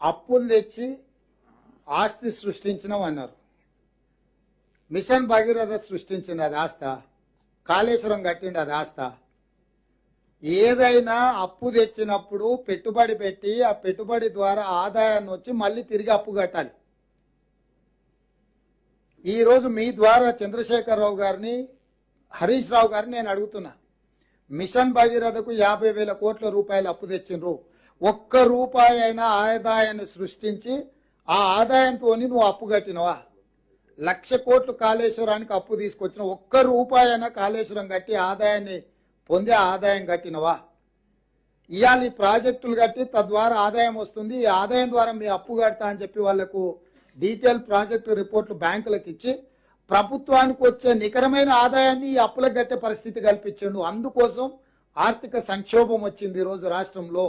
అప్పులు తెచ్చి ఆస్తి సృష్టించినాం అన్నారు. మిషన్ భగీరథ సృష్టించింది అది ఆస్త, కాళేశ్వరం కట్టిండి అది ఆస్త. ఏదైనా అప్పు తెచ్చినప్పుడు పెట్టుబడి పెట్టి ఆ పెట్టుబడి ద్వారా ఆదాయాన్ని వచ్చి మళ్ళీ తిరిగి అప్పు కట్టాలి. ఈరోజు మీ ద్వారా చంద్రశేఖరరావు గారిని, హరీష్ రావు గారిని నేను అడుగుతున్నా, మిషన్ భగీరథకు 50,000 కోట్ల రూపాయలు అప్పు తెచ్చిండ్రు. ఒక్క రూపాయి అయినా ఆదాయాన్ని సృష్టించి ఆ ఆదాయంతో నువ్వు అప్పు కట్టినవా? 1,00,000 కోట్లు కాళేశ్వరానికి అప్పు తీసుకొచ్చిన, ఒక్క రూపాయి అయినా కాళేశ్వరం కట్టి ఆదాయాన్ని పొందే ఆదాయం కట్టినవా? ఇవాళ ఈ ప్రాజెక్టులు కట్టి తద్వారా ఆదాయం వస్తుంది, ఈ ఆదాయం ద్వారా మీ అప్పు కడతా అని చెప్పి వాళ్లకు డీటెయిల్ ప్రాజెక్టు రిపోర్ట్లు బ్యాంకులకు ఇచ్చి ప్రభుత్వానికి వచ్చే నికరమైన ఆదాయాన్ని ఈ అప్పులకు కట్టే పరిస్థితి కల్పించిండు. అందుకోసం ఆర్థిక సంక్షోభం వచ్చింది ఈరోజు రాష్ట్రంలో.